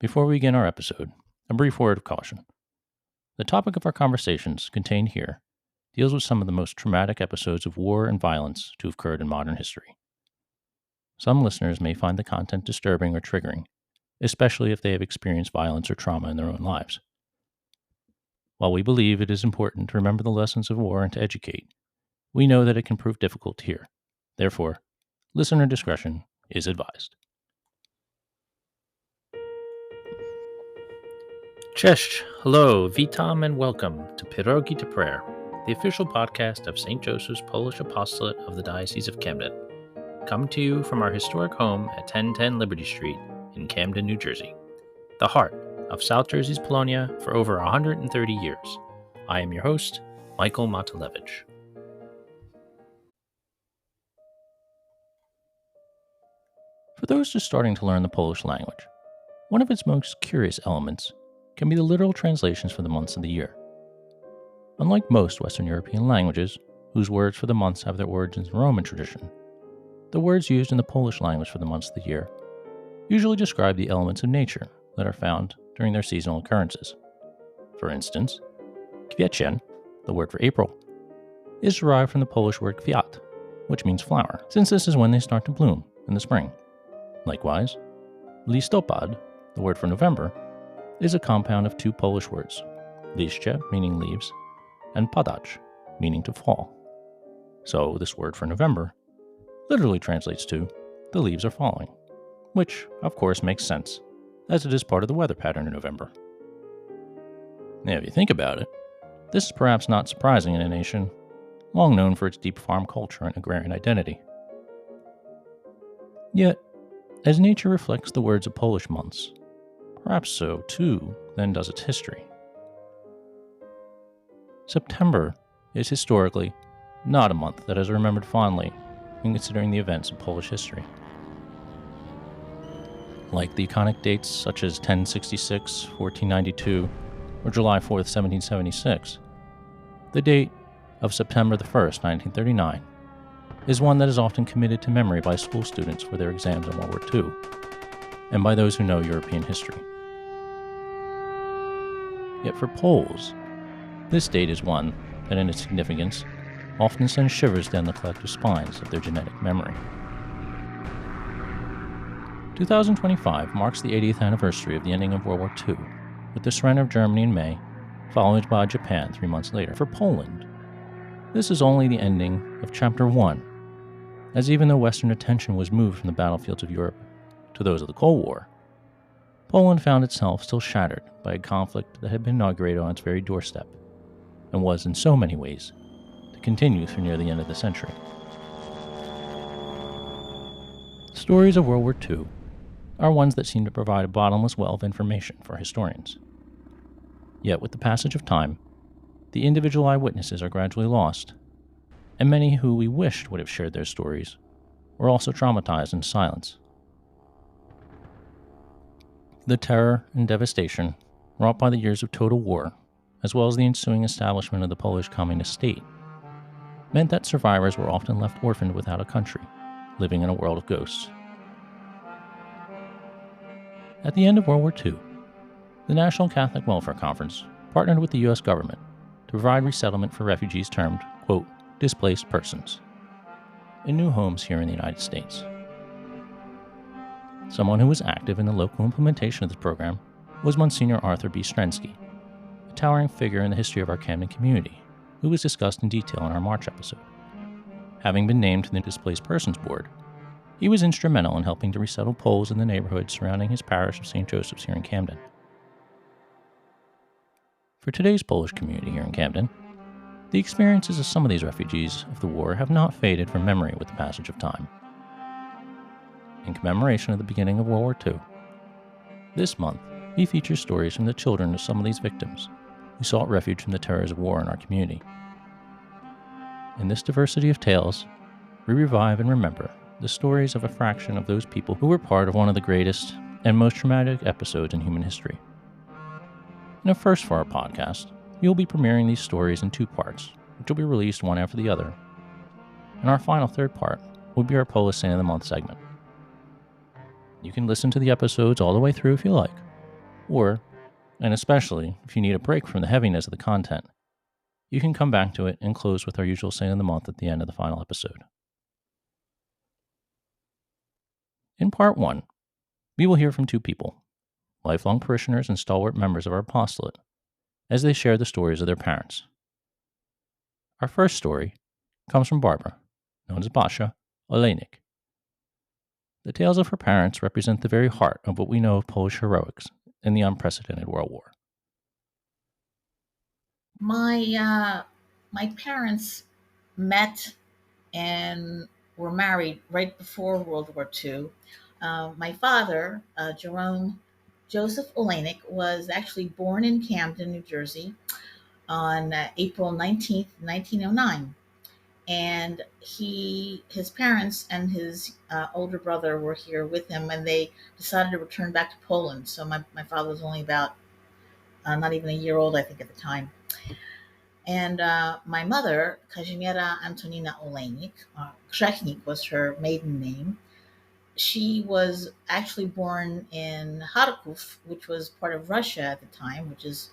Before we begin our episode, a brief word of caution. The topic of our conversations contained here deals with some of the most traumatic episodes of war and violence to have occurred in modern history. Some listeners may find the content disturbing or triggering, especially if they have experienced violence or trauma in their own lives. While we believe it is important to remember the lessons of war and to educate, we know that it can prove difficult to hear. Therefore, listener discretion is advised. Cześć, hello, witam, and welcome to Pierogi to Prayer, the official podcast of St. Joseph's Polish Apostolate of the Diocese of Camden, coming to you from our historic home at 1010 Liberty Street in Camden, New Jersey, the heart of South Jersey's Polonia for over 130 years. I am your host, Michael Matalevich. For those just starting to learn the Polish language, one of its most curious elements can be the literal translations for the months of the year. Unlike most Western European languages, whose words for the months have their origins in Roman tradition, the words used in the Polish language for the months of the year usually describe the elements of nature that are found during their seasonal occurrences. For instance, kwiecień, the word for April, is derived from the Polish word kwiat, which means flower, since this is when they start to bloom in the spring. Likewise, listopad, the word for November, is a compound of two Polish words, liście, meaning leaves, and padać, meaning to fall. So this word for November literally translates to the leaves are falling, which of course makes sense, as it is part of the weather pattern in November. Now, if you think about it, this is perhaps not surprising in a nation long known for its deep farm culture and agrarian identity. Yet, as nature reflects the words of Polish months, perhaps so, too, then does its history. September is historically not a month that is remembered fondly when considering the events of Polish history. Like the iconic dates such as 1066, 1492, or July 4th, 1776, the date of September the 1st, 1939, is one that is often committed to memory by school students for their exams in World War II, and by those who know European history. Yet for Poles, this date is one that in its significance often sends shivers down the collective spines of their genetic memory. 2025 marks the 80th anniversary of the ending of World War II, with the surrender of Germany in May, followed by Japan 3 months later. For Poland, this is only the ending of Chapter 1, as even though Western attention was moved from the battlefields of Europe to those of the Cold War, Poland found itself still shattered by a conflict that had been inaugurated on its very doorstep, and was in so many ways to continue through near the end of the century. Stories of World War II are ones that seem to provide a bottomless well of information for historians. Yet with the passage of time, the individual eyewitnesses are gradually lost, and many who we wished would have shared their stories were also traumatized in silence. The terror and devastation wrought by the years of total war, as well as the ensuing establishment of the Polish communist state, meant that survivors were often left orphaned without a country, living in a world of ghosts. At the end of World War II, the National Catholic Welfare Conference partnered with the U.S. government to provide resettlement for refugees termed, quote, displaced persons, in new homes here in the United States. Someone who was active in the local implementation of this program was Monsignor Arthur B. Strensky, a towering figure in the history of our Camden community, who was discussed in detail in our March episode. Having been named to the Displaced Persons Board, he was instrumental in helping to resettle Poles in the neighborhood surrounding his parish of St. Joseph's here in Camden. For today's Polish community here in Camden, the experiences of some of these refugees of the war have not faded from memory with the passage of time. In commemoration of the beginning of World War II, this month we feature stories from the children of some of these victims who sought refuge from the terrors of war in our community. In this diversity of tales, we revive and remember the stories of a fraction of those people who were part of one of the greatest and most traumatic episodes in human history. In a first for our podcast, we will be premiering these stories in 2 parts, which will be released one after the other. And our final third part will be our Polish Saint of the Month segment. You can listen to the episodes all the way through if you like, Or, and especially if you need a break from the heaviness of the content, you can come back to it and close with our usual saint of the month at the end of the final episode. In part 1, we will hear from two people, lifelong parishioners and stalwart members of our apostolate, as they share the stories of their parents. Our first story comes from Barbara, known as Basia Olejnik. The tales of her parents represent the very heart of what we know of Polish heroics in the unprecedented World War. My parents met and were married right before World War II. My father, Jerome Joseph Olejnik, was actually born in Camden, New Jersey, on April 19th, 1909. And his parents and his older brother were here with him, and they decided to return back to Poland. So my father was only about not even a year old, I think, at the time. And my mother, Kazimiera Antonina Olejnik, Grzechnik was her maiden name. She was actually born in Kharkov, which was part of Russia at the time, which is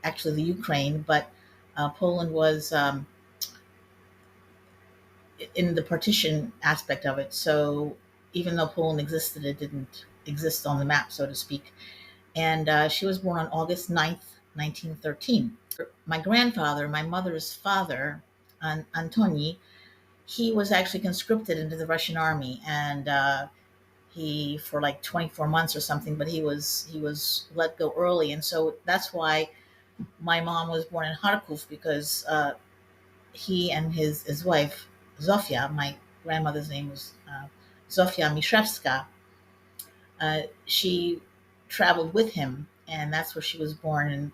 actually the Ukraine, but Poland was in the partition aspect of it. So even though Poland existed, it didn't exist on the map, so to speak. And she was born on August 9th, 1913. My grandfather, my mother's father, Antoni, he was actually conscripted into the Russian army, and he for like 24 months or something, but he was let go early, and so that's why my mom was born in Kharkov, because he and his wife Zofia, my grandmother's name was Zofia Mishevska. She traveled with him, and that's where she was born. And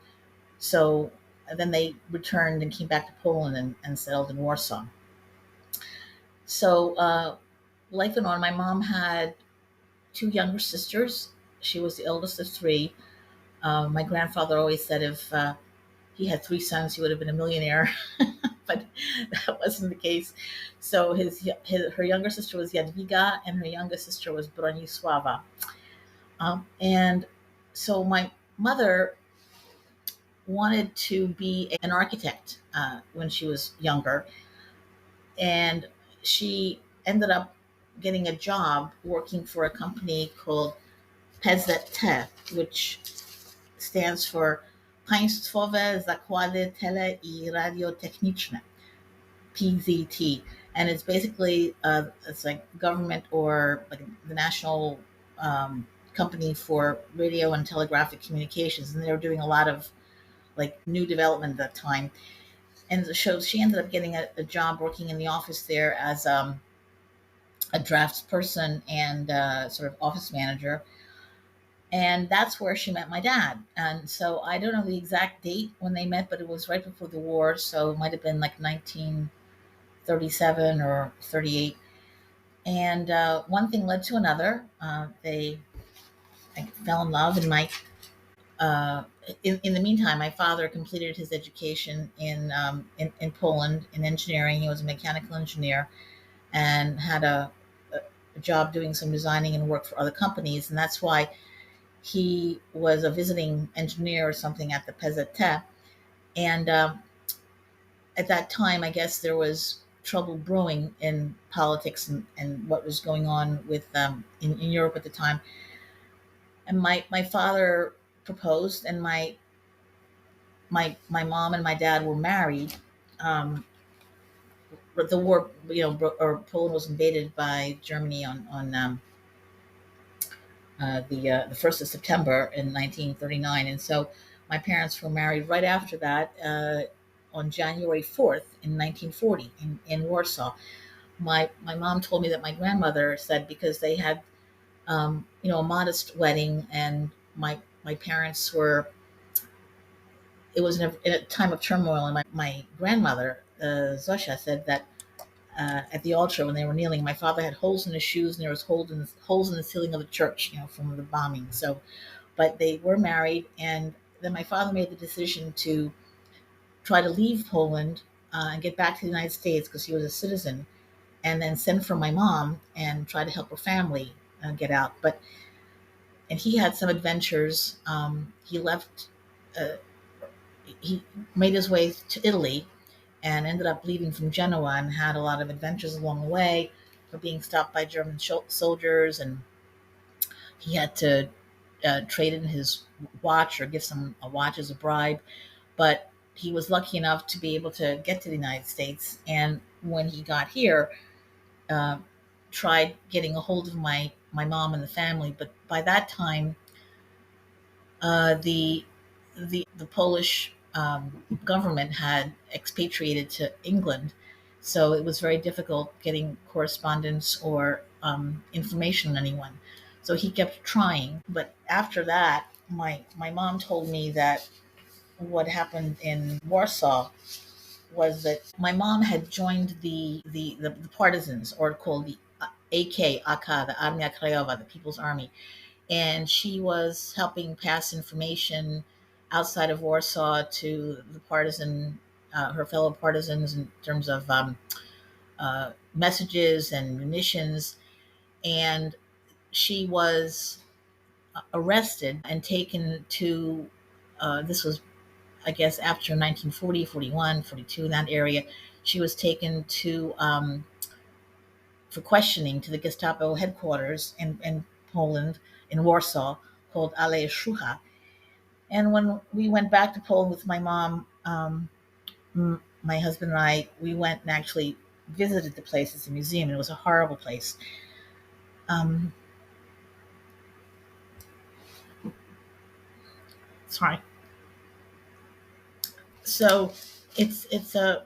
so then they returned and came back to Poland and settled in Warsaw. So life went on. My mom had two younger sisters. She was the eldest of three. My grandfather always said if he had three sons, he would have been a millionaire, but that wasn't the case. So her younger sister was Jadwiga, and her youngest sister was Bronisława. And so my mother wanted to be an architect when she was younger, and she ended up getting a job working for a company called PZT, which stands for Państwowe Zakłady Tele i Radiotechniczne, PZT, and it's basically it's like government, or like the national company for radio and telegraphic communications, and they were doing a lot of like new development at that time. And so she ended up getting a job working in the office there as a draftsperson and sort of office manager. And that's where she met my dad. And so I don't know the exact date when they met, but it was right before the war. So it might have been like 1937 or 38. And one thing led to another. They fell in love, and uh, in the meantime, my father completed his education in Poland in engineering. He was a mechanical engineer and had a job doing some designing and work for other companies. And that's why he was a visiting engineer or something at the PZT. And at that time, I guess there was trouble brewing in politics, and what was going on with in Europe at the time. And my father proposed, and my mom and my dad were married. But the war, or Poland was invaded by Germany on the 1st of September in 1939, and so my parents were married right after that on January 4th in 1940 in Warsaw. My mom told me that my grandmother said, because they had a modest wedding, and my parents were, it was in a time of turmoil, and my grandmother Zosia said that at the altar when they were kneeling, my father had holes in his shoes, and there was holes in the ceiling of the church, from the bombing. So, but they were married, and then my father made the decision to try to leave Poland and get back to the United States, because he was a citizen, and then send for my mom and try to help her family get out. But and he had some adventures. He left. Uh, he made his way to Italy and ended up leaving from Genoa and had a lot of adventures along the way, for being stopped by German soldiers, and he had to trade in his watch or give some a watch as a bribe. But he was lucky enough to be able to get to the United States, and when he got here, uh, tried getting a hold of my mom and the family. But by that time, the Polish government had expatriated to England, so it was very difficult getting correspondence or information on anyone. So he kept trying, but after that, my mom told me that what happened in Warsaw was that my mom had joined the partisans, or called the AK, the Armia Krajowa, the People's Army, and she was helping pass information outside of Warsaw to the her fellow partisans, in terms of messages and munitions. And she was arrested and taken to, this was, I guess, after 1940, 41, 42, in that area. She was taken to, for questioning, to the Gestapo headquarters in Poland, in Warsaw, called Ale Shucha. And when we went back to Poland with my mom, my husband and I, we went and actually visited the place. It's a museum. It was a horrible place. Um, Sorry. So it's a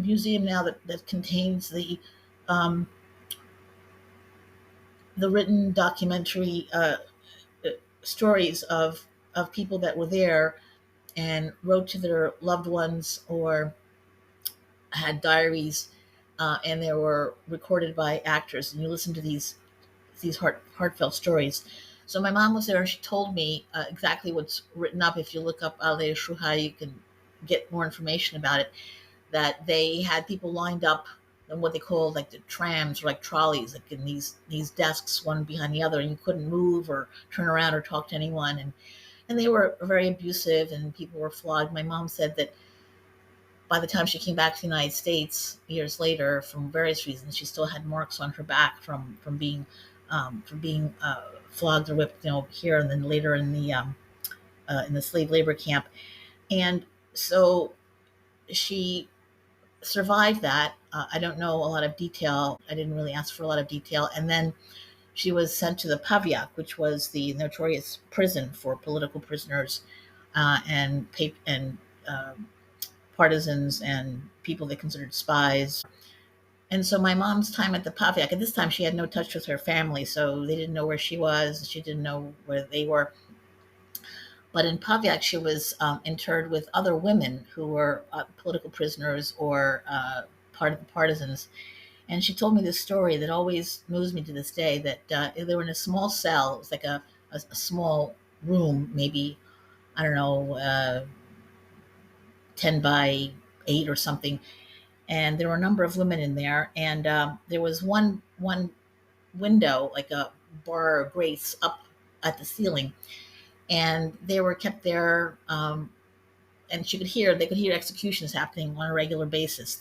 museum now that contains um, the written documentary stories of people that were there and wrote to their loved ones, or had diaries, and they were recorded by actors. And you listen to these heartfelt stories. So my mom was there, and she told me exactly what's written up. If you look up Ale Shuhai, you can get more information about it. That they had people lined up in what they called like the trams, or like trolleys, like in these desks, one behind the other, and you couldn't move or turn around or talk to anyone. And they were very abusive, and people were flogged. My mom said that by the time she came back to the United States years later, from various reasons, she still had marks on her back from being flogged or whipped, here, and then later in the slave labor camp. And so she survived that. I don't know a lot of detail. I didn't really ask for a lot of detail. And then she was sent to the Paviak, which was the notorious prison for political prisoners, and uh, partisans and people they considered spies. And so my mom's time at the Paviak, at this time she had no touch with her family, so they didn't know where she was. She didn't know where they were. But in Paviak, she was interred with other women who were political prisoners, or part of the partisans. And she told me this story that always moves me to this day, that they were in a small cell. It was like a small room, maybe, I don't know, 10 by 8 or something. And there were a number of women in there. And there was one window, like a bar or grates up at the ceiling. And they were kept there. And they could hear executions happening on a regular basis.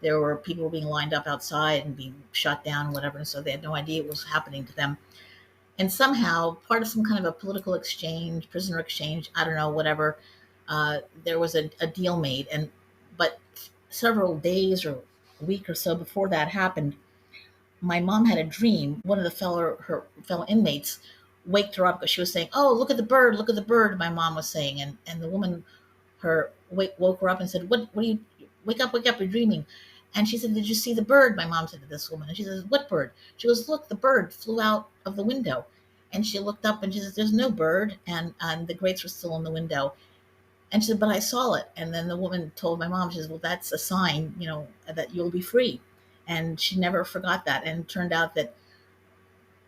There were people being lined up outside and being shot down and whatever. And so they had no idea what was happening to them. And somehow, part of some kind of a political exchange, prisoner exchange, I don't know, whatever, there was a deal made. But several days or a week or so before that happened, my mom had a dream. One of her fellow inmates waked her up because she was saying, "Oh, look at the bird! Look at the bird!" My mom was saying, and the woman woke her up and said, "What are you? Wake up! Wake up! You're dreaming." And she said, "Did you see the bird?" My mom said to this woman, and she says, "What bird?" She goes, "Look, the bird flew out of the window." And she looked up and she says, "There's no bird," and the grates were still in the window. And she said, "But I saw it." And then the woman told my mom, she says, "Well, that's a sign, that you'll be free." And she never forgot that. And it turned out that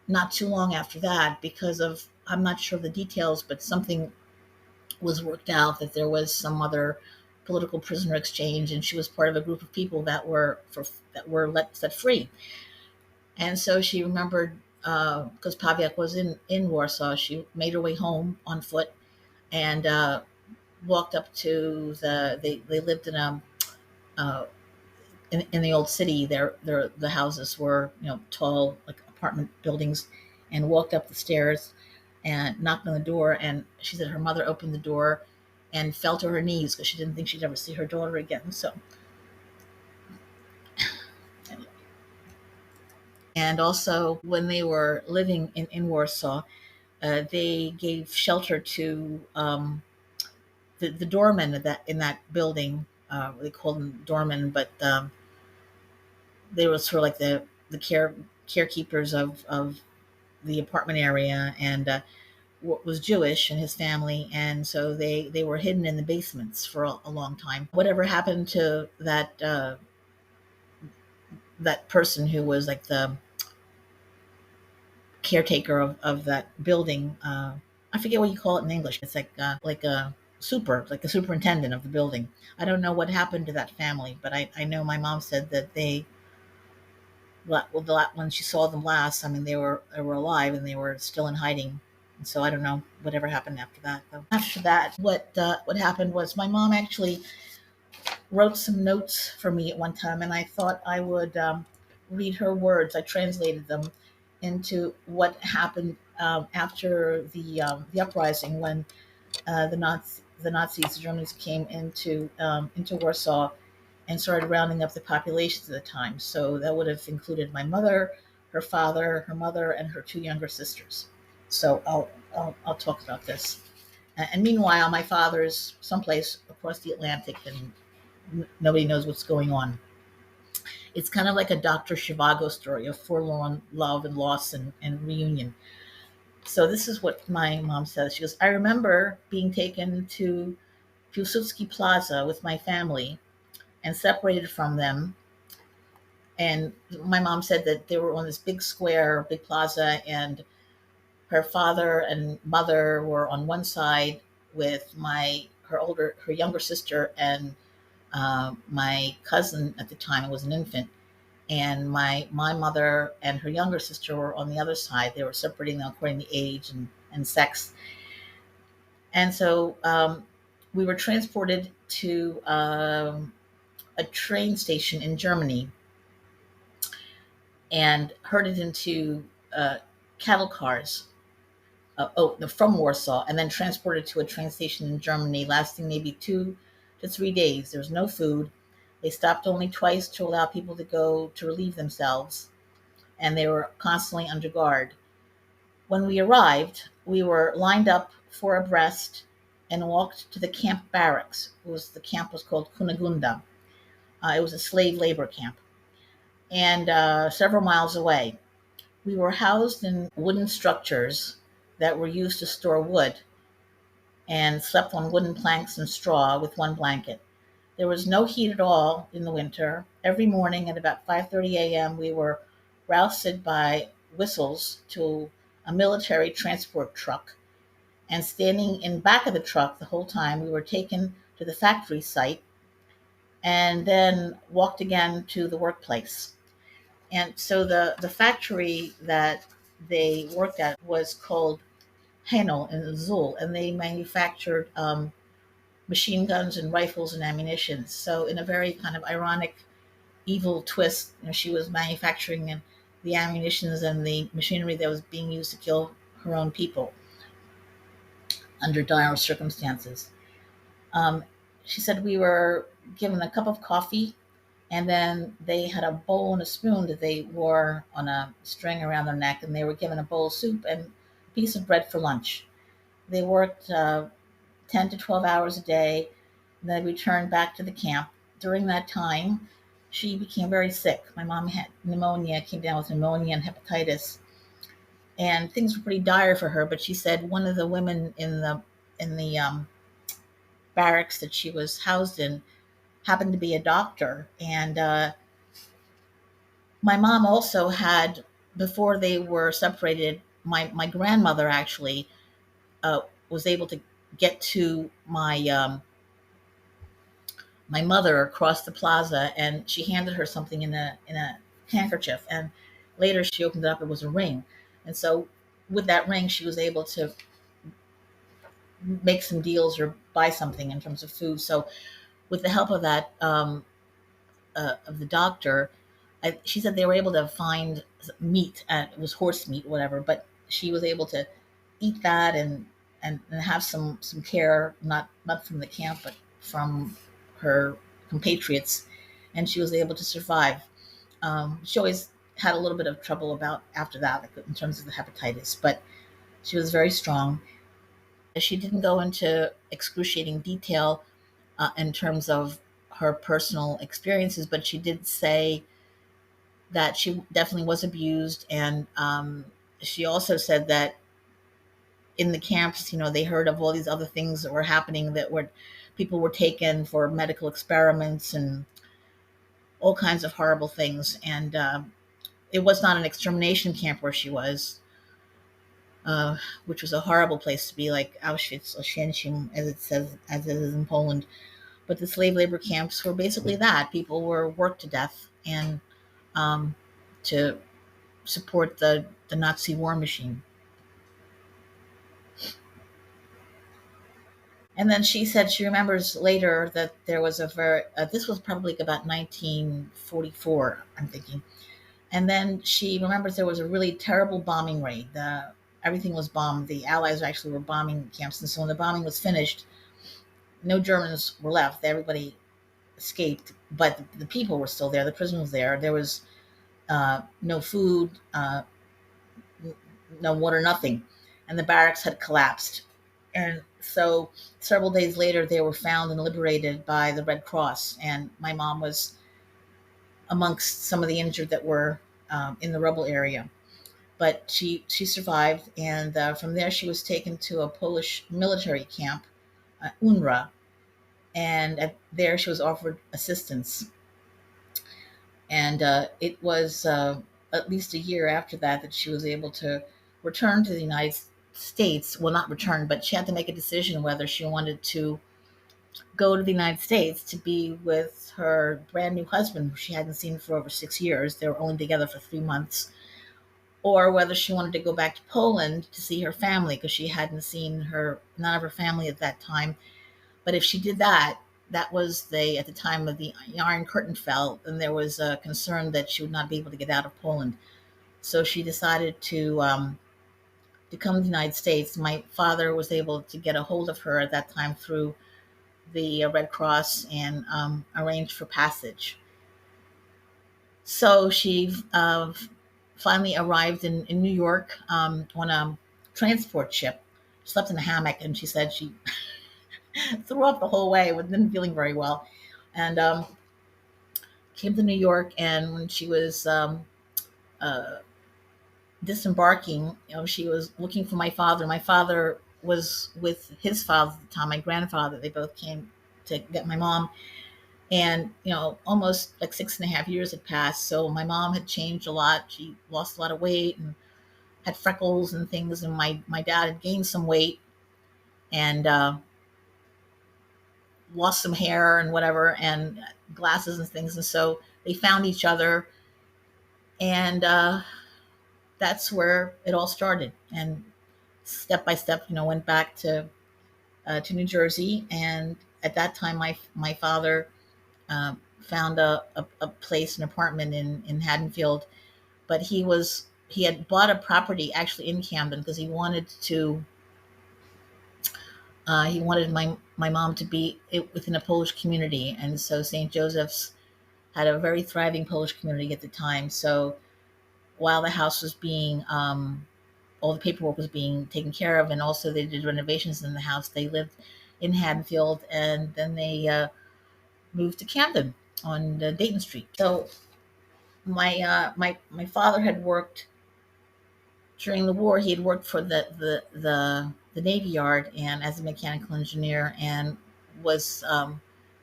not too long after that, because of, I'm not sure of the details, but something was worked out, that there was some other political prisoner exchange, and she was part of a group of people that were set free. And so she remembered because Paviak was in Warsaw. She made her way home on foot and walked up to they lived uh, in the old city. The houses were tall like apartment buildings, and walked up the stairs and knocked on the door. And she said her mother opened the door and fell to her knees because she didn't think she'd ever see her daughter again. So, and also when they were living in Warsaw, they gave shelter to the doormen of that in that building. They called them doormen, but they were sort of like the carekeepers of the apartment area, and was Jewish and his family, and so they were hidden in the basements for a long time. Whatever happened to that person who was like the caretaker of that building? I forget what you call it in English. It's like a like a superintendent of the building. I don't know what happened to that family, but I know my mom said that when she saw them last, I mean, they were alive and they were still in hiding. And so I don't know whatever happened after that, though. After that, what happened was my mom actually wrote some notes for me at one time, and I thought I would read her words. I translated them into what happened after the uprising when the Nazis, the Germans, came into Warsaw and started rounding up the populations at the time. So that would have included my mother, her father, her mother, and her two younger sisters. So I'll talk about this. And meanwhile, my father's someplace across the Atlantic, and nobody knows what's going on. It's kind of like a Dr. Zhivago story of forlorn love and loss and reunion. So this is what my mom says. She goes, I remember being taken to Piłsudski Plaza with my family and separated from them. And my mom said that they were on this big square, big plaza, and her father and mother were on one side with her younger sister, and my cousin at the time was an infant, and my mother and her younger sister were on the other side. They were separating them according to age and sex. And so we were transported to a train station in Germany and herded into cattle cars from Warsaw, and then transported to a train station in Germany, lasting maybe 2 to 3 days. There was no food. They stopped only twice to allow people to go to relieve themselves, and they were constantly under guard. When we arrived, we were lined up four abreast and walked to the camp barracks. The camp was called Kunigunda. It was a slave labor camp, and several miles away. We were housed in wooden structures that were used to store wood, and slept on wooden planks and straw with one blanket. There was no heat at all in the winter. Every morning at about 5:30 a.m., we were roused by whistles to a military transport truck, and standing in back of the truck the whole time, we were taken to the factory site and then walked again to the workplace. And so the factory that they worked at was called Henel in Azul, and they manufactured machine guns and rifles and ammunition. So, in a very kind of ironic, evil twist, she was manufacturing the ammunitions and the machinery that was being used to kill her own people under dire circumstances. Um, she said we were given a cup of coffee, and then they had a bowl and a spoon that they wore on a string around their neck, and they were given a bowl of soup and a piece of bread for lunch. They worked 10 to 12 hours a day, and then returned back to the camp. During that time, she became very sick. My mom had pneumonia, came down with pneumonia and hepatitis, and things were pretty dire for her. But she said one of the women in the barracks that she was housed in happened to be a doctor, and my mom also had, before they were separated, my grandmother actually was able to get to my mother across the plaza, and she handed her something in a handkerchief, and later she opened it up. It was a ring. And so with that ring, she was able to make some deals or buy something in terms of food. So with the help of that, of the doctor, she said they were able to find meat. It was horse meat, whatever, but she was able to eat that and have some care, not from the camp, but from her compatriots, and she was able to survive. She always had a little bit of trouble about after that, like in terms of the hepatitis, but she was very strong. She didn't go into excruciating detail in terms of her personal experiences, but she did say that she definitely was abused. And she also said that in the camps, they heard of all these other things that were happening, that were people were taken for medical experiments and all kinds of horrible things. And it was not an extermination camp where she was, which was a horrible place to be, like Auschwitz or Shenshim, as it says, as it is in Poland. But the slave labor camps were basically that. People were worked to death and um, to support the Nazi war machine. And then she said she remembers later that there was this was probably about 1944, I'm thinking. And then she remembers there was a really terrible bombing raid. Everything was bombed. The Allies actually were bombing camps. And so when the bombing was finished, no Germans were left. Everybody escaped, but the people were still there. The prisoners were there. There was no food, no water, nothing. And the barracks had collapsed. And so several days later, they were found and liberated by the Red Cross. And my mom was amongst some of the injured that were in the rubble area. But she survived. And from there, she was taken to a Polish military camp, UNRWA. And there, she was offered assistance. And it was at least a year after that she was able to return to the United States. Well, not return, but she had to make a decision whether she wanted to go to the United States to be with her brand new husband, who she hadn't seen for over 6 years. They were only together for 3 months. Or whether she wanted to go back to Poland to see her family, because she hadn't seen none of her family at that time. But if she did that, that was at the time of the Iron Curtain fell, and there was a concern that she would not be able to get out of Poland. So she decided to come to the United States. My father was able to get a hold of her at that time through the Red Cross and arranged for passage. So she finally arrived in New York on a transport ship, slept in a hammock, and she said she threw up the whole way, wasn't feeling very well. And came to New York, and when she was uh, disembarking, she was looking for my father. My father was with his father at the time, my grandfather. They both came to get my mom. And, almost like 6.5 years had passed. So my mom had changed a lot. She lost a lot of weight and had freckles and things. And my dad had gained some weight and lost some hair and whatever, and glasses and things. And so they found each other. And that's where it all started. And step by step, went back to New Jersey. And at that time, my father found a place, an apartment in Haddonfield. But he had bought a property actually in Camden because he wanted my mom to be within a Polish community. And so St. Joseph's had a very thriving Polish community at the time. So while the house was being all the paperwork was being taken care of, and also they did renovations in the house, they lived in Haddonfield, and then they moved to Camden on Dayton Street. So my father had worked during the war. He had worked for the Navy Yard and as a mechanical engineer, and was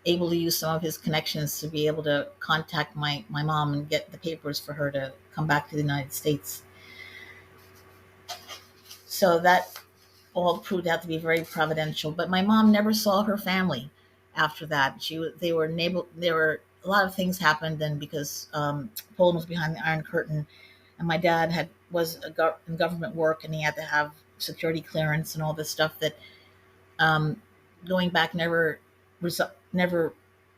able to use some of his connections to be able to contact my mom and get the papers for her to come back to the United States. So that all proved out to be very providential. But my mom never saw her family after that. They were enabled. There were a lot of things happened, and because Poland was behind the Iron Curtain, and my dad had was in government work, and he had to have security clearance and all this stuff that um, going back never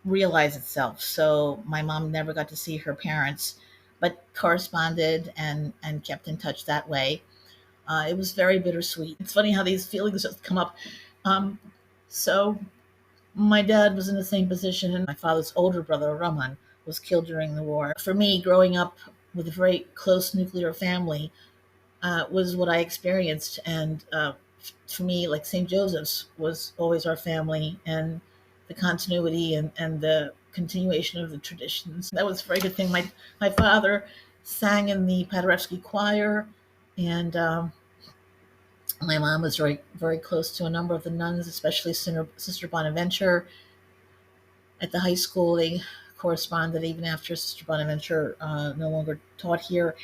realized itself. So my mom never got to see her parents, but corresponded and kept in touch that way. It was very bittersweet. It's funny how these feelings just come up. Um, so my dad was in the same position, and my father's older brother, Roman, was killed during the war. For me, growing up with a very close nuclear family was what I experienced. And for me, like St. Joseph's was always our family, and the continuity and the continuation of the traditions. That was a very good thing. My father sang in the Paderewski choir, and my mom was very, very close to a number of the nuns, especially Sister Bonaventure. At the high school, they corresponded even after Sister Bonaventure no longer taught here.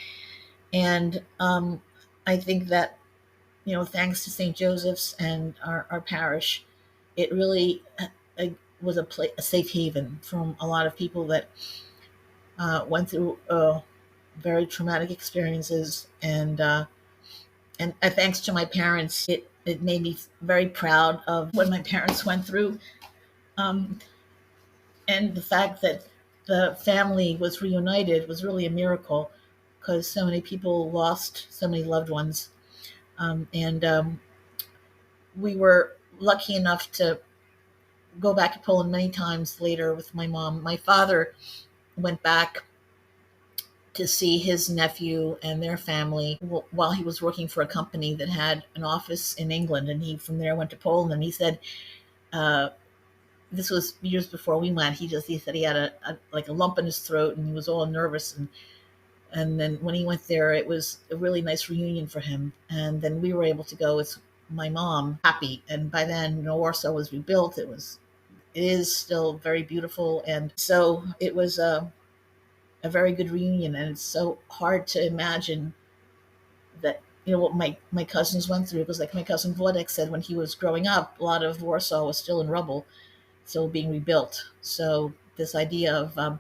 And I think that, thanks to St. Joseph's and our parish, it really was a safe haven from a lot of people that went through very traumatic experiences. And thanks to my parents, it made me very proud of what my parents went through. Um, and the fact that the family was reunited was really a miracle, because so many people lost so many loved ones. And we were lucky enough to go back to Poland many times later with my mom. My father went back to see his nephew and their family while he was working for a company that had an office in England. And he from there went to Poland. And he said, uh, this was years before we went. He said he had a lump in his throat, and he was all nervous. And then when he went there, it was a really nice reunion for him. And then we were able to go with my mom, happy. And by then, Warsaw was rebuilt. It is still very beautiful. And so it was a very good reunion. And it's so hard to imagine that, what my cousins went through. Because like my cousin Wojtek said, when he was growing up, a lot of Warsaw was still in rubble, still being rebuilt. So this idea of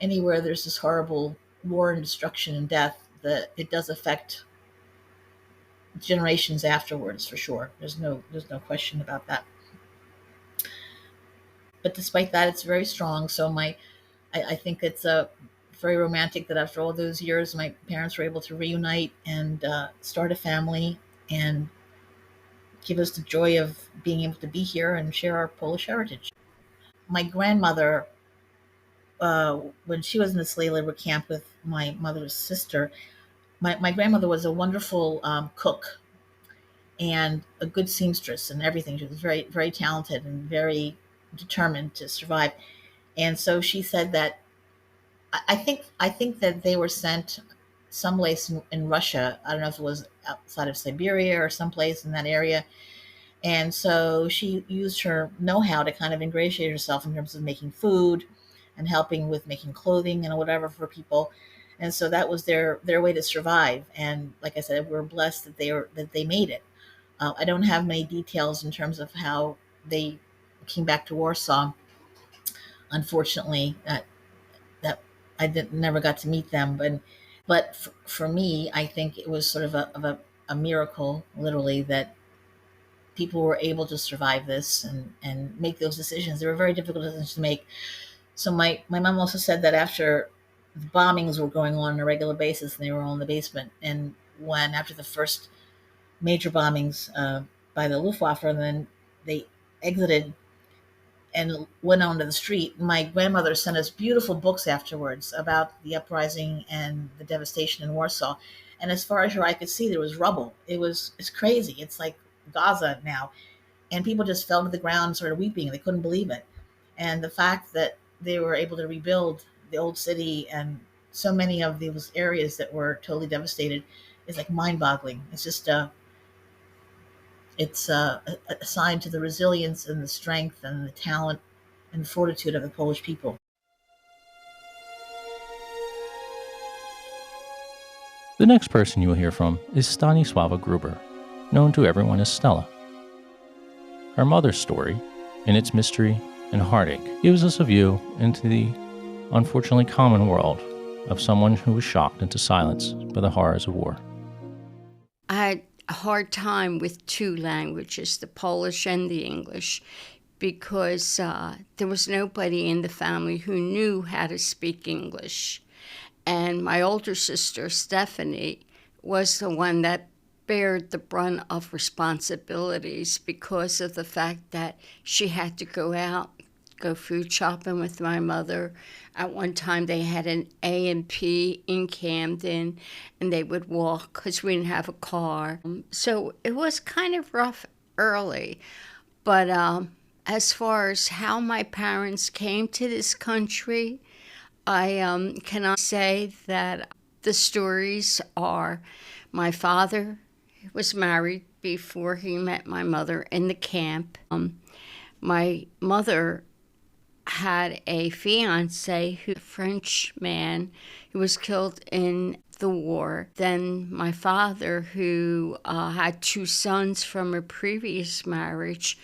anywhere there's this horrible war and destruction and death, that it does affect generations afterwards, for sure. There's no question about that. But despite that, it's very strong. So I think it's very romantic that after all those years, my parents were able to reunite and start a family and give us the joy of being able to be here and share our Polish heritage. My grandmother, when she was in the slave labor camp with my mother's sister, my grandmother was a wonderful cook and a good seamstress and everything. She was very, very talented and very determined to survive. And so she said that I think that they were sent someplace in Russia. I don't know if it was outside of Siberia or someplace in that area. And so she used her know-how to kind of ingratiate herself in terms of making food and helping with making clothing and whatever for people. And so that was their way to survive. And like I said, we're blessed that they made it. I don't have many details in terms of how they came back to Warsaw. Unfortunately, that I never got to meet them. But for me, I think it was sort of a miracle, literally, that people were able to survive this and make those decisions. They were very difficult decisions to make. So my mom also said that after the bombings were going on a regular basis, and they were all in the basement, and when after the first major bombings by the Luftwaffe, and then they exited and went onto the street, my grandmother sent us beautiful books afterwards about the uprising and the devastation in Warsaw. And as far as your eye could see, there was rubble. It's crazy. It's like Gaza now. And people just fell to the ground and started weeping. They couldn't believe it. And the fact that they were able to rebuild the old city and so many of those areas that were totally devastated is like mind-boggling. It's just it's a sign to the resilience and the strength and the talent and fortitude of the Polish people. The next person you will hear from is Stanisława Gruber, known to everyone as Stella. Her mother's story, in its mystery and heartache, gives us a view into the unfortunately common world of someone who was shocked into silence by the horrors of war. I had a hard time with two languages, the Polish and the English, because there was nobody in the family who knew how to speak English. And my older sister, Stephanie, was the one that bared the brunt of responsibilities because of the fact that she had to go out, go food shopping with my mother. At one time, they had an A&P in Camden, and they would walk because we didn't have a car. So it was kind of rough early. But as far as how my parents came to this country, I cannot say that the stories are my father was married before he met my mother in the camp. My mother had a fiance, a French man, who was killed in the war. Then my father, who had two sons from a previous marriage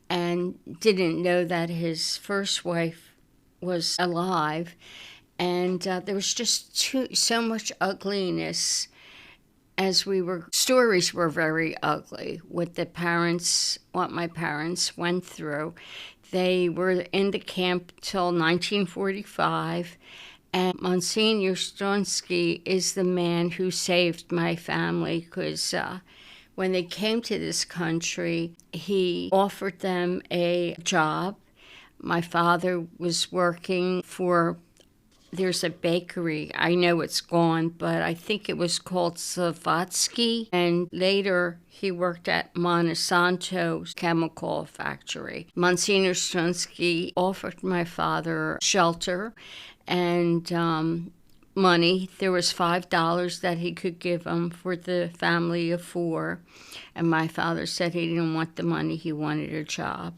and didn't know that his first wife was alive. And there was just so much ugliness stories were very ugly, what my parents went through. They were in the camp till 1945, and Monsignor Stronsky is the man who saved my family, because when they came to this country, he offered them a job. My father was working there's a bakery. I know it's gone, but I think it was called Savatsky. And later, he worked at Monsanto's chemical factory. Monsignor Strunsky offered my father shelter and money. There was $5 that he could give him for the family of four. And my father said he didn't want the money, he wanted a job.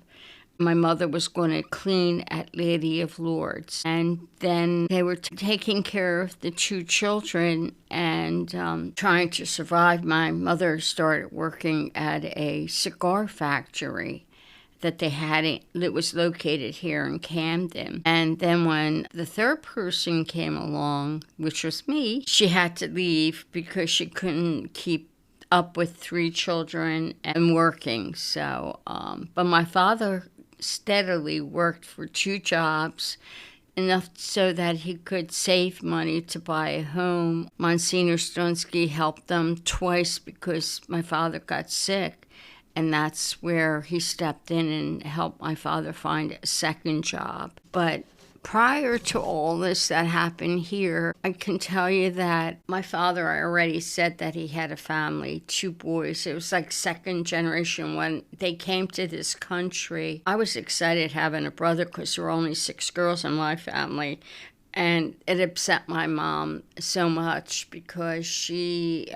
My mother was going to clean at Lady of Lourdes. And then they were taking care of the two children and trying to survive. My mother started working at a cigar factory that they had. It was located here in Camden. And then when the third person came along, which was me, she had to leave because she couldn't keep up with three children and working. So, but my father steadily worked for two jobs, enough so that he could save money to buy a home. Monsignor Stronsky helped them twice because my father got sick, and that's where he stepped in and helped my father find a second job. But prior to all this that happened here, I can tell you that my father, I already said that he had a family, two boys. It was like second generation when they came to this country. I was excited having a brother because there were only 6 girls in my family. And it upset my mom so much because she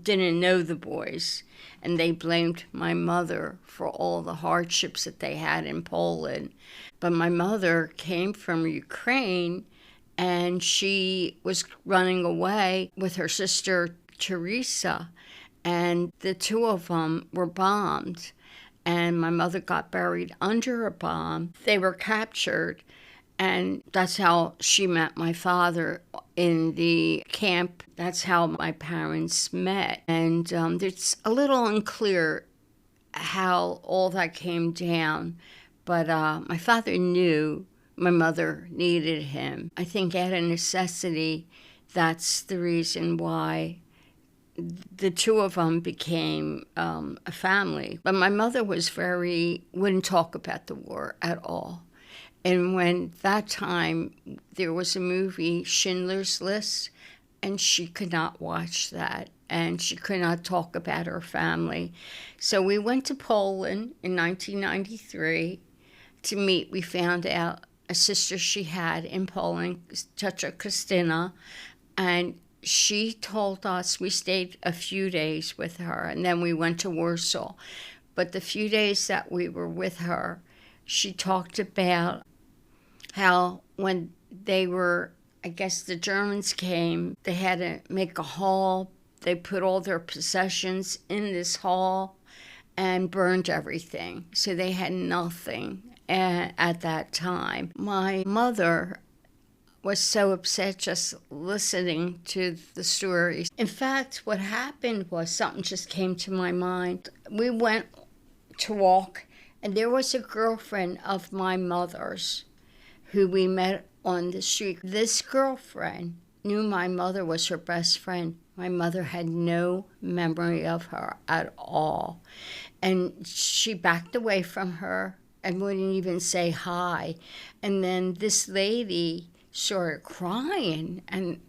didn't know the boys. And they blamed my mother for all the hardships that they had in Poland. But my mother came from Ukraine, and she was running away with her sister, Teresa, and the two of them were bombed. And my mother got buried under a bomb. They were captured, and that's how she met my father in the camp. That's how my parents met. And it's a little unclear how all that came down. But my father knew my mother needed him. I think out of necessity, that's the reason why the two of them became a family. But my mother wouldn't talk about the war at all. And when that time, there was a movie, Schindler's List, and she could not watch that. And she could not talk about her family. So we went to Poland in 1993 to meet. We found out a sister she had in Poland, Tetra Christina, and she told us, we stayed a few days with her, and then we went to Warsaw. But the few days that we were with her, she talked about how when I guess the Germans came, they had to make a hall. They put all their possessions in this hall and burned everything. So they had nothing at that time. My mother was so upset just listening to the stories. In fact, what happened was something just came to my mind. We went to walk, and there was a girlfriend of my mother's who we met on the street. This girlfriend knew my mother was her best friend. My mother had no memory of her at all. And she backed away from her and wouldn't even say hi. And then this lady started crying, and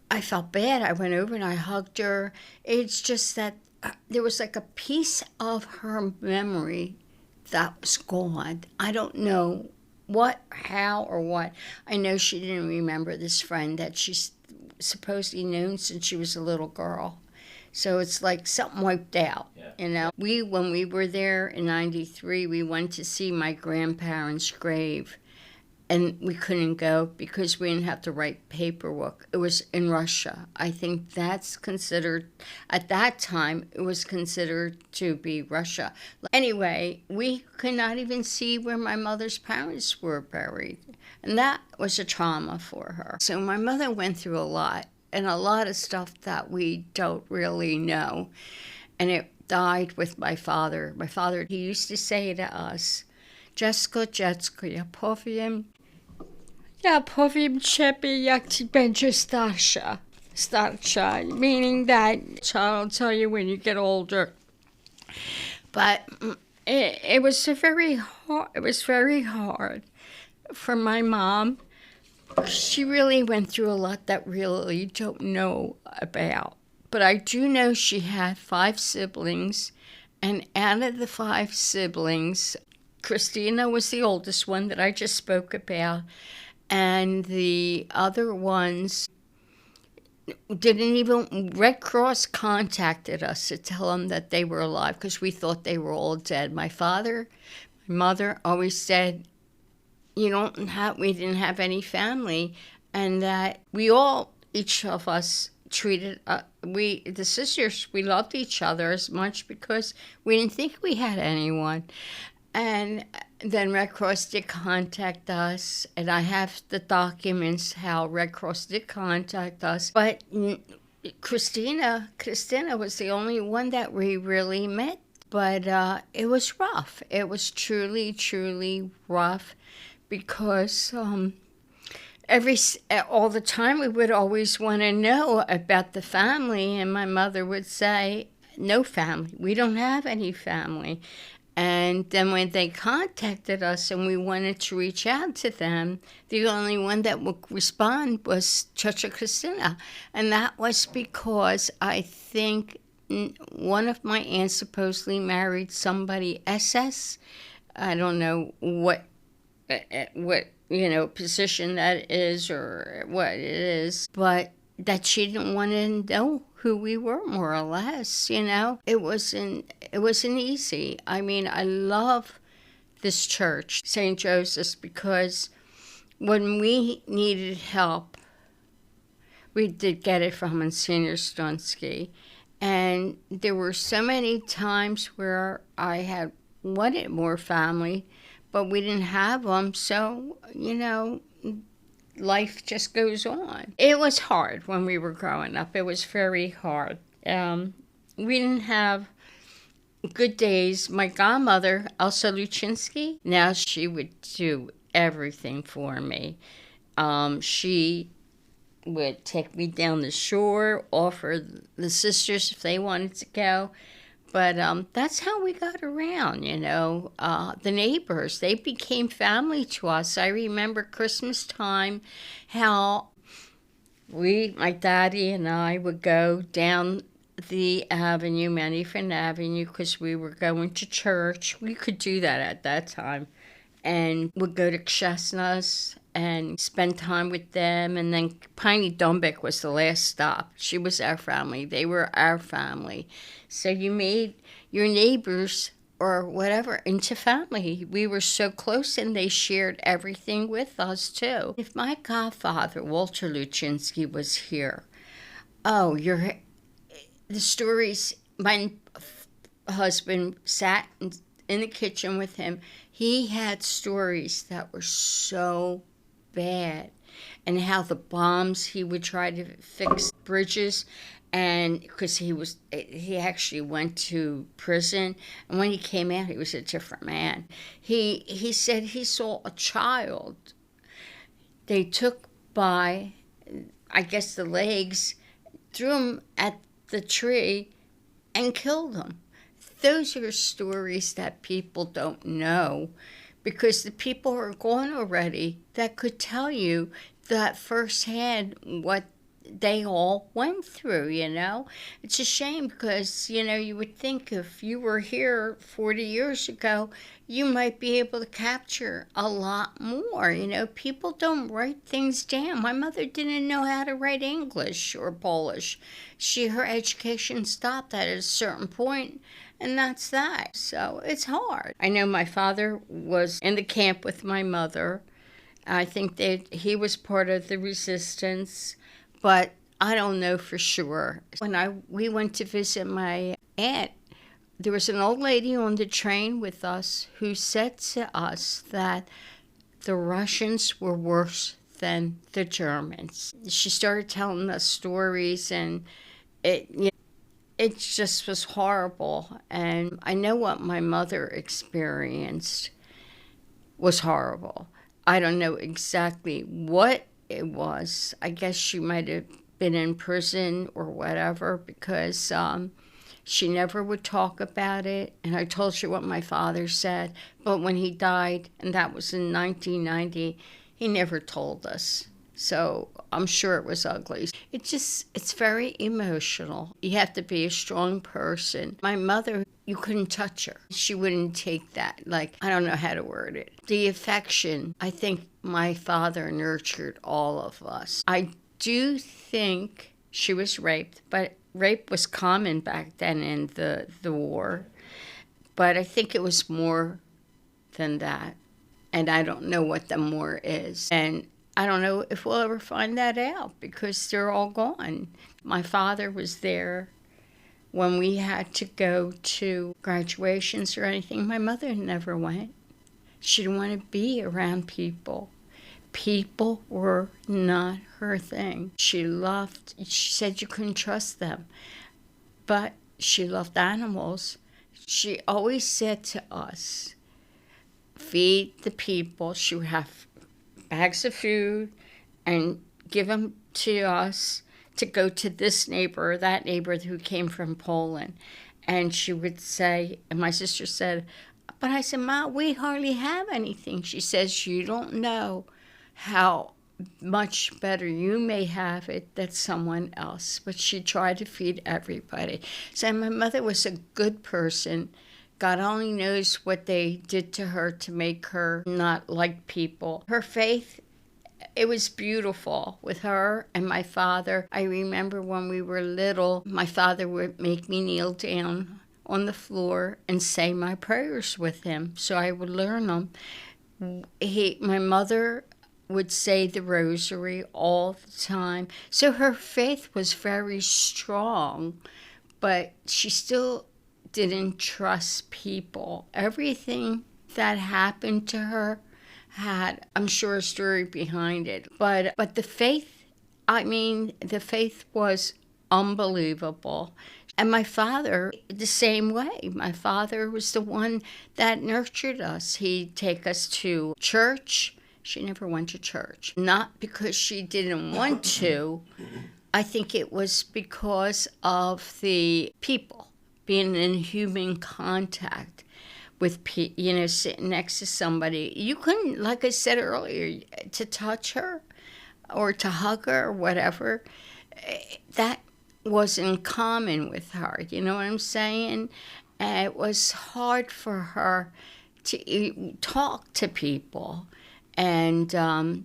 I felt bad. I went over and I hugged her. It's just that there was like a piece of her memory that was gone. I don't know what, how, or what. I know she didn't remember this friend that she's supposedly known since she was a little girl. So it's like something wiped out, you know. When we were there in 93, we went to see my grandparents' grave. And we couldn't go because we didn't have to write paperwork. It was in Russia. I think that's considered, at that time, it was considered to be Russia. Anyway, we could not even see where my mother's parents were buried. And that was a trauma for her. So my mother went through a lot, and a lot of stuff that we don't really know. And it died with my father. My father, he used to say to us, Jessica, ja powiem ciebie, jak ci będzie starsza, meaning that I'll tell you when you get older. But it was very hard for my mom. She really went through a lot that really don't know about. But I do know she had 5 siblings, and out of the 5 siblings, Christina was the oldest one that I just spoke about, and the other ones didn't even, Red Cross contacted us to tell them that they were alive because we thought they were all dead. My father, my mother always said, we didn't have any family, and that each of us treated, the sisters, we loved each other as much because we didn't think we had anyone. And then Red Cross did contact us, and I have the documents how Red Cross did contact us. But Christina was the only one that we really met. But it was rough. It was truly, truly rough because all the time we would always want to know about the family, and my mother would say, no family. We don't have any family. And then when they contacted us and we wanted to reach out to them, the only one that would respond was Chacha Christina. And that was because I think one of my aunts supposedly married somebody SS. I don't know what position that is or what it is, but that she didn't want to know who we were, more or less, It wasn't easy. I mean, I love this church, St. Joseph's, because when we needed help, we did get it from Monsignor Stonsky. And there were so many times where I had wanted more family, but we didn't have them, so, life just goes on. It was hard when we were growing up. It was very hard. We didn't have good days. My godmother, Elsa Luchinsky, now she would do everything for me. She would take me down the shore, offer the sisters if they wanted to go. But that's how we got around, The neighbors, they became family to us. I remember Christmas time, how my daddy and I would go down the avenue, Manifin Avenue, because we were going to church. We could do that at that time. And would go to Chestnuts and spend time with them. And then Piney Dumbick was the last stop. She was our family. They were our family. So you made your neighbors or whatever into family. We were so close, and they shared everything with us, too. If my godfather, Walter Luchinsky, was here, the stories, my husband sat in the kitchen with him. He had stories that were so bad. and how the bombs he would try to fix bridges. And because he actually went to prison, and when he came out, he was a different man. He said he saw a child they took by, I guess, the legs, threw him at the tree, and killed him. Those are stories that people don't know, because the people are gone already that could tell you that firsthand what they all went through, It's a shame because, you would think if you were here 40 years ago, you might be able to capture a lot more. People don't write things down. My mother didn't know how to write English or Polish. Her education stopped at a certain point, and that's that. So it's hard. I know my father was in the camp with my mother. I think that he was part of the resistance, but I don't know for sure. When we went to visit my aunt, there was an old lady on the train with us who said to us that the Russians were worse than the Germans. She started telling us stories, and it just was horrible. And I know what my mother experienced was horrible. I don't know exactly what it was. I guess she might have been in prison or whatever, because she never would talk about it. And I told you what my father said. But when he died, and that was in 1990, he never told us. So I'm sure it was ugly. It's very emotional. You have to be a strong person. My mother, you couldn't touch her. She wouldn't take that. I don't know how to word it. The affection, I think my father nurtured all of us. I do think she was raped, but rape was common back then in the war. But I think it was more than that. And I don't know what the more is. And I don't know if we'll ever find that out, because they're all gone. My father was there when we had to go to graduations or anything. My mother never went. She didn't want to be around people. People were not her thing. She said you couldn't trust them. But she loved animals. She always said to us, feed the people. She would have bags of food and give them to us to go to this neighbor or that neighbor who came from Poland. And she would say, and my sister said, but I said, Ma, we hardly have anything. She says, you don't know how much better you may have it than someone else. But she tried to feed everybody. So my mother was a good person. God only knows what they did to her to make her not like people. Her faith, it was beautiful with her and my father. I remember when we were little, my father would make me kneel down on the floor and say my prayers with him, so I would learn them. My mother would say the rosary all the time. So her faith was very strong, but she still didn't trust people. Everything that happened to her had, I'm sure, a story behind it. But the faith, the faith was unbelievable. And my father, the same way. My father was the one that nurtured us. He'd take us to church. She never went to church. Not because she didn't want to. I think it was because of the people, being in human contact with sitting next to somebody. You couldn't, like I said earlier, to touch her or to hug her or whatever, that wasn't common with her. You know what I'm saying? It was hard for her to talk to people. And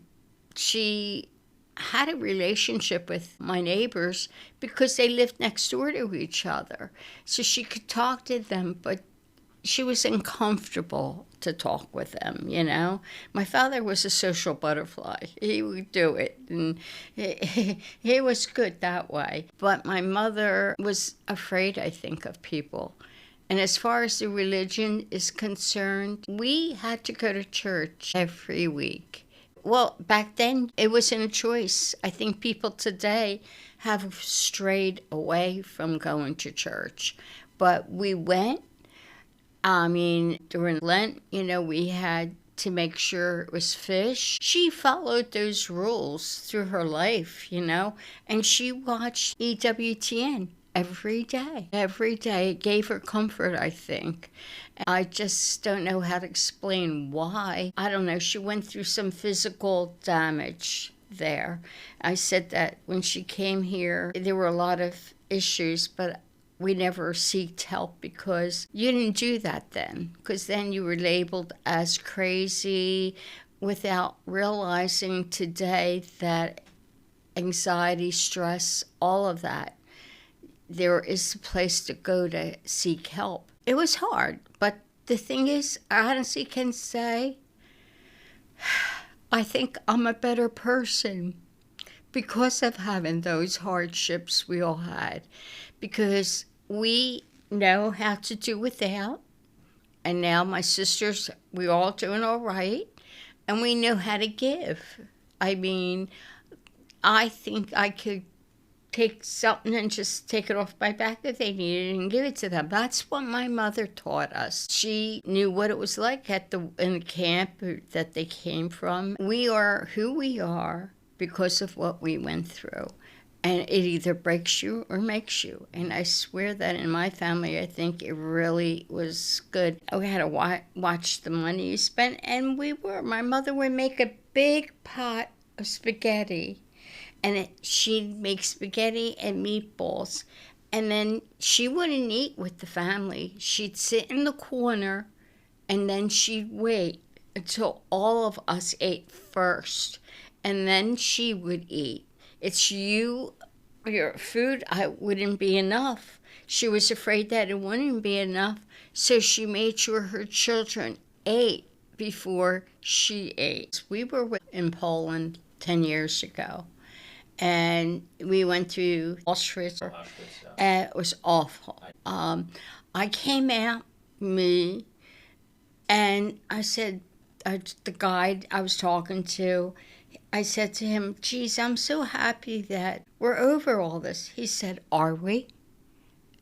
she had a relationship with my neighbors because they lived next door to each other. So she could talk to them, but she was uncomfortable to talk with them, My father was a social butterfly. He would do it, and he was good that way. But my mother was afraid, I think, of people. And as far as the religion is concerned, we had to go to church every week. Well, back then, it wasn't a choice. I think people today have strayed away from going to church. But we went. I mean, during Lent, we had to make sure it was fish. She followed those rules through her life, and she watched EWTN every day. Every day. It gave her comfort, I think. I just don't know how to explain why. I don't know. She went through some physical damage there. I said that when she came here, there were a lot of issues, but we never sought help because you didn't do that then, because then you were labeled as crazy without realizing today that anxiety, stress, all of that, there is a place to go to seek help. It was hard, but the thing is, I honestly can say, I think I'm a better person because of having those hardships we all had, because we know how to do without, and now my sisters, we're all doing all right, and we know how to give. I mean, I think I could take something and just take it off my back if they needed it and give it to them. That's what my mother taught us. She knew what it was like in the camp that they came from. We are who we are because of what we went through. And it either breaks you or makes you. And I swear that in my family, I think it really was good. We had to watch the money you spent. And my mother would make a big pot of spaghetti. And she'd make spaghetti and meatballs. And then she wouldn't eat with the family. She'd sit in the corner and then she'd wait until all of us ate first. And then she would eat. It's your food wouldn't be enough. She was afraid that it wouldn't be enough, so she made sure her children ate before she ate. We were in Poland 10 years ago, and we went through Auschwitz. It was awful. I came out, and I said, the guide I was talking to, I said to him, geez, I'm so happy that we're over all this. He said, are we?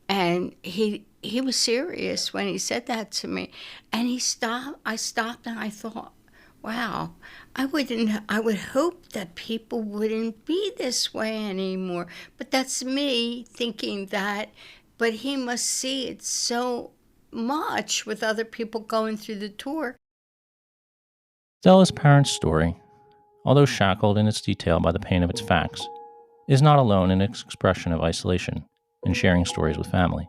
And he was serious when he said that to me. And I stopped and I thought, wow, I would hope that people wouldn't be this way anymore. But that's me thinking that, but he must see it so much with other people going through the tour. Stella's parents' story, although shackled in its detail by the pain of its facts, is not alone in its expression of isolation and sharing stories with family.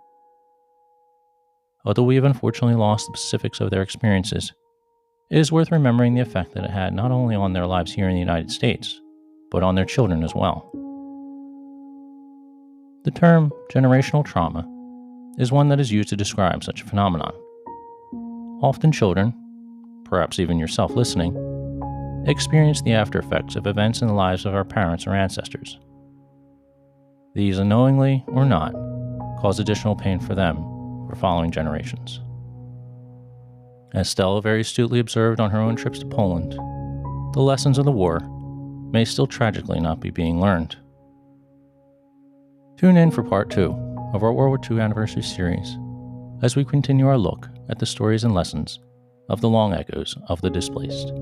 Although we have unfortunately lost the specifics of their experiences, it is worth remembering the effect that it had not only on their lives here in the United States, but on their children as well. The term generational trauma is one that is used to describe such a phenomenon. Often children, perhaps even yourself listening, experience the after effects of events in the lives of our parents or ancestors. These, unknowingly or not, cause additional pain for them for following generations. As Stella very astutely observed on her own trips to Poland, the lessons of the war may still tragically not be being learned. Tune in for part 2 of our World War II anniversary series as we continue our look at the stories and lessons of the long echoes of the displaced.